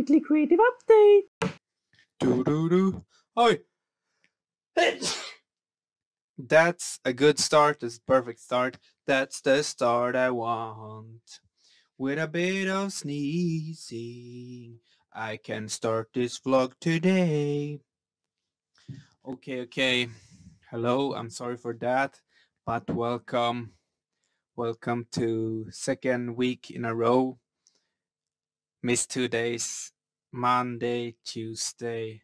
weekly creative update. Do. Oi! That's a good start. That's a perfect start. That's the start I want. With a bit of sneezing, I can start this vlog today. Okay. Hello, I'm sorry for that, but welcome. Welcome to second week in a row. Missed 2 days. Monday, Tuesday.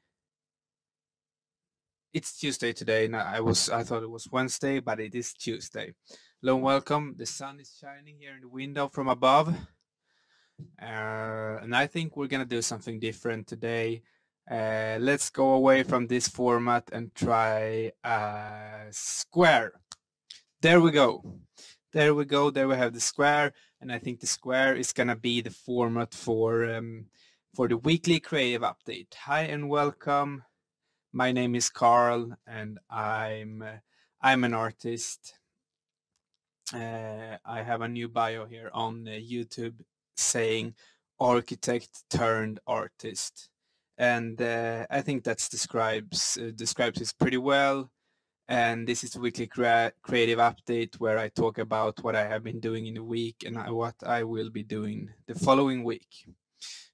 It's Tuesday today. Now I thought it was Wednesday, but it is Tuesday. Hello and welcome. The sun is shining here in the window from above. And I think we're gonna do something different today. Let's go away from this format and try a square. There we go. There we have the square, and I think the square is gonna be the format for the weekly creative update. Hi and welcome. My name is Carl, and I'm an artist. I have a new bio here on YouTube saying architect turned artist, and I think that describes this pretty well. And this is the weekly creative update where I talk about what I have been doing in the week and what I will be doing the following week.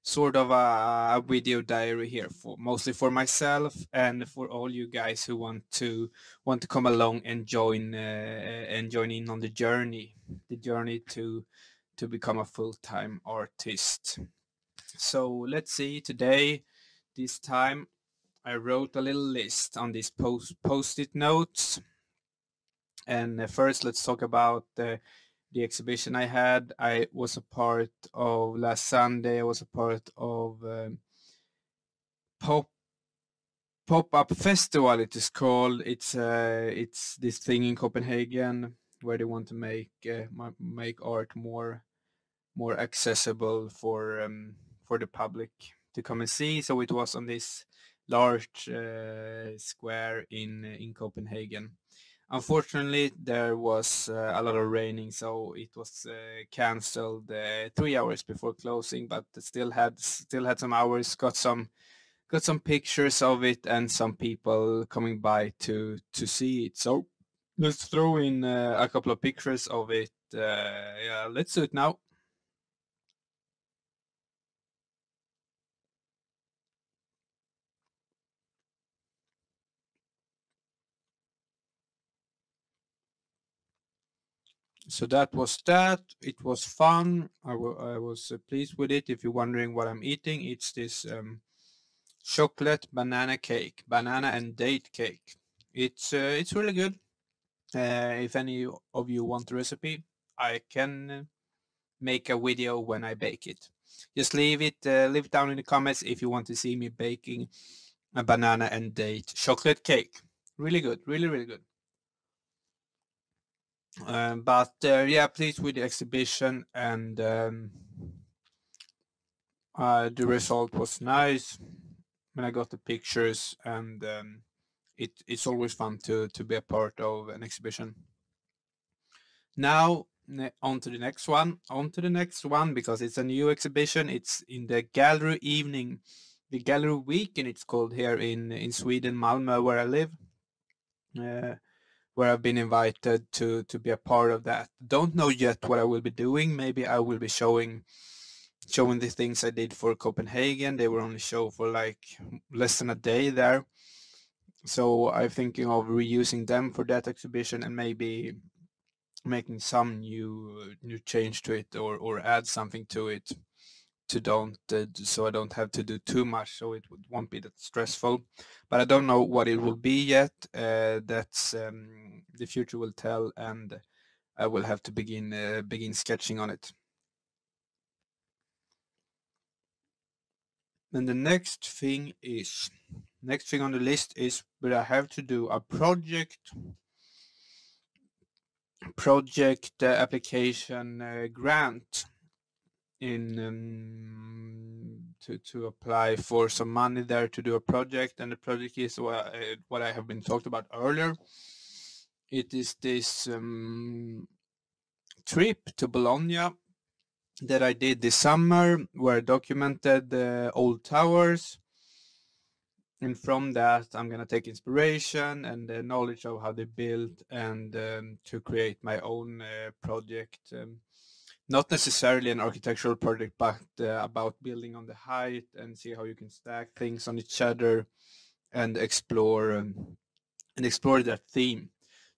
Sort of a video diary here, mostly for myself and for all you guys who want to come along and join in on the journey to become a full-time artist. So let's see, today, this time, I wrote a little list on these post-it notes. And first, let's talk about the exhibition I had. I was a part of last Sunday. I was a part of pop-up festival. It is called. It's this thing in Copenhagen where they want to make art more accessible for the public to come and see. So it was on this large square in Copenhagen. Unfortunately, there was a lot of raining, so it was cancelled 3 hours before closing. But still had some hours. Got some pictures of it and some people coming by to see it. So let's throw in a couple of pictures of it. Yeah, let's do it now. So that was that. It was fun. I was pleased with it. If you're wondering what I'm eating, it's this chocolate banana cake, banana and date cake. It's really good. If any of you want the recipe, I can make a video when I bake it. Just leave it down in the comments if you want to see me baking a banana and date chocolate cake. Really good, really good. But yeah, pleased with the exhibition, and the result was nice when I got the pictures, and it's always fun to be a part of an exhibition. Now on to the next one, because it's a new exhibition. It's in the gallery evening, the gallery week, and it's called here in Sweden, Malmö, where I live. Where I've been invited to be a part of that. Don't know yet what I will be doing. Maybe I will be showing the things I did for Copenhagen. They were only show for like less than a day there. So I'm thinking of reusing them for that exhibition and maybe making some new change to it or add something to it so I don't have to do too much, so it won't be that stressful. But I don't know what it will be yet. That's the future will tell, and I will have to begin sketching on it. Then the next thing on the list is that I have to do a project application grant in to apply for some money there to do a project. And the project is what I have been talked about earlier. It is this trip to Bologna that I did this summer were documented old towers, and from that I'm gonna take inspiration and the knowledge of how they built, and to create my own project. Not necessarily an architectural project, but about building on the height and see how you can stack things on each other and explore that theme.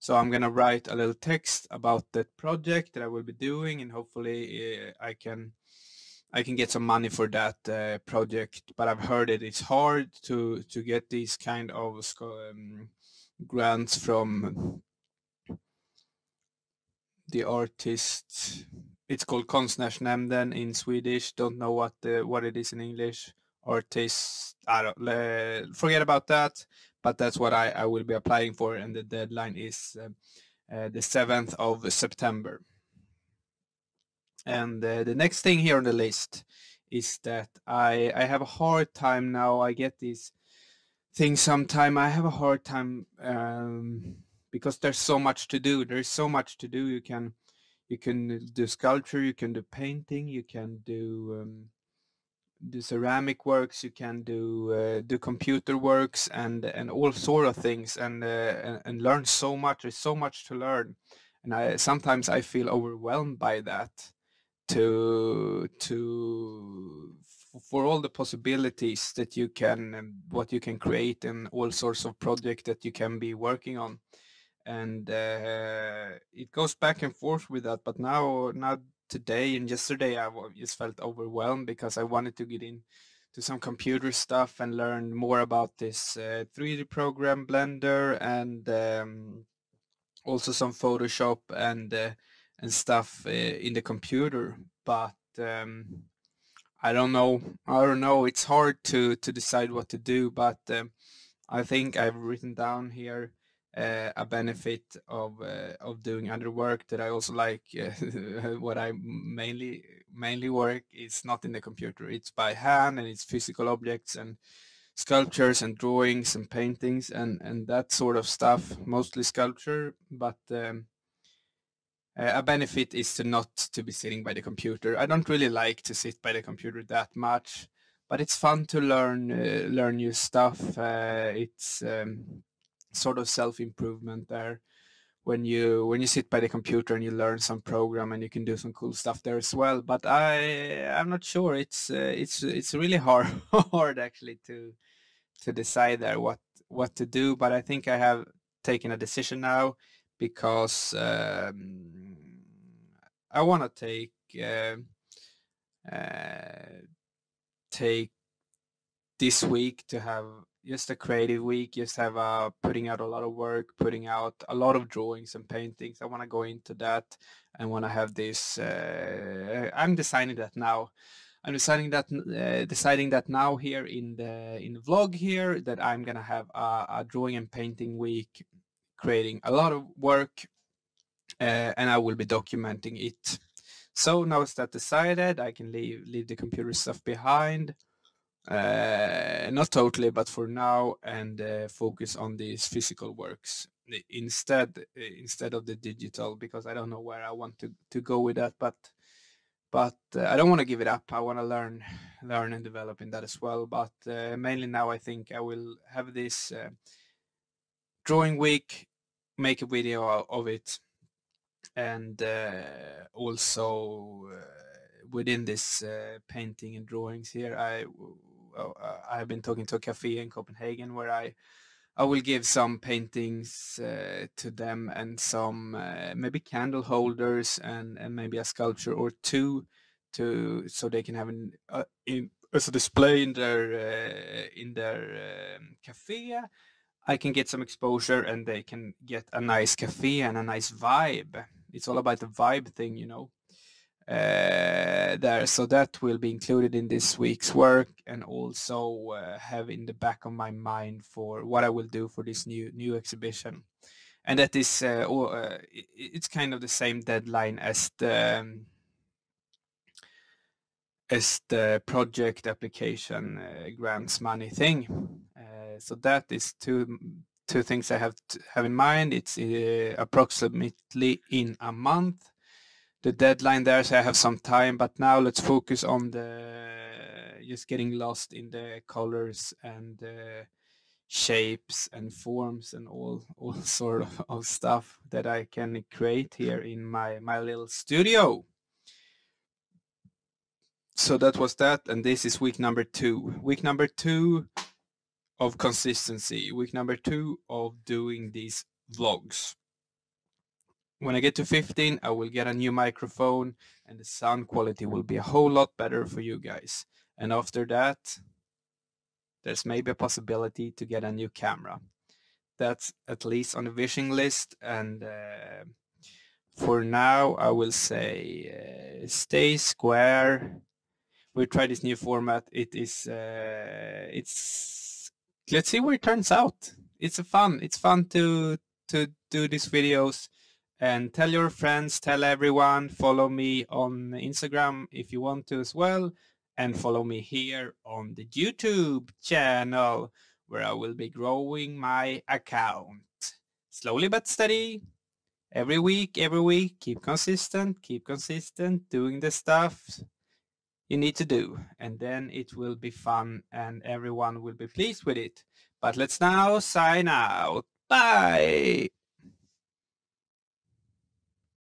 So I'm gonna write a little text about that project that I will be doing, and hopefully I can get some money for that project. But I've heard that it's hard to get these kind of grants from the artist. It's called Konstnärsnämnden in Swedish. Don't know what it is in English. Artist. I don't forget about that. But that's what I will be applying for, and the deadline is the 7th of September. And the next thing here on the list is that I have a hard time now. I get these things sometime. I have a hard time because there's so much to do. There's so much to do. You can do sculpture, you can do painting, you can do ceramic works, you can do computer works, and all sort of things, and learn so much. There's so much to learn, and I sometimes I feel overwhelmed by that. For all the possibilities that you can, what you can create, and all sorts of projects that you can be working on. And it goes back and forth with that. But now today and yesterday I just felt overwhelmed because I wanted to get into some computer stuff and learn more about this 3D program Blender, and also some Photoshop and stuff in the computer. But I don't know, it's hard to decide what to do. But I think I've written down here a benefit of doing other work that I also like. What I mainly work is not in the computer, it's by hand, and it's physical objects and sculptures and drawings and paintings and that sort of stuff, mostly sculpture. But a benefit is to not to be sitting by the computer. I don't really like to sit by the computer that much, but it's fun to learn new stuff. It's sort of self-improvement there when you sit by the computer and you learn some program, and you can do some cool stuff there as well. But I'm not sure. It's really hard hard actually to decide there what to do. But I think I have taken a decision now, because I want to take this week to have just a creative week, just have putting out a lot of work, putting out a lot of drawings and paintings. I want to go into that and want to have this. I'm deciding that now. I'm deciding that now here in the vlog here, that I'm gonna have a drawing and painting week, creating a lot of work, and I will be documenting it. So now it's that decided, I can leave the computer stuff behind. Not totally, but for now, and focus on these physical works instead of the digital, because I don't know where I want to go with that. But I don't want to give it up. I want to learn and develop in that as well. But mainly now I think I will have this drawing week, make a video of it, and also within this painting and drawings here, I've been talking to a cafe in Copenhagen where I will give some paintings to them, and some maybe candle holders, and maybe a sculpture or two, so they can have as a display in their cafe. I can get some exposure, and they can get a nice cafe and a nice vibe. It's all about the vibe thing, there. So that will be included in this week's work, and also have in the back of my mind for what I will do for this new exhibition. And that is it's kind of the same deadline as the project application grants money thing. So that is two things I have in mind. It's approximately in a month. the deadline there, so I have some time. But now let's focus on the just getting lost in the colors and shapes and forms and all sort of stuff that I can create here in my little studio. So that was that, and this is week number 2. Week number 2 of consistency. Week number 2 of doing these vlogs. When I get to 15, I will get a new microphone and the sound quality will be a whole lot better for you guys. And after that, there's maybe a possibility to get a new camera. That's at least on the wishing list. And for now, I will say stay square. We'll try this new format. It is, let's see where it turns out. It's fun to do these videos. And tell your friends, tell everyone, follow me on Instagram if you want to as well. And follow me here on the YouTube channel, where I will be growing my account. Slowly but steady. Every week, keep consistent, doing the stuff you need to do. And then it will be fun and everyone will be pleased with it. But let's now sign out. Bye!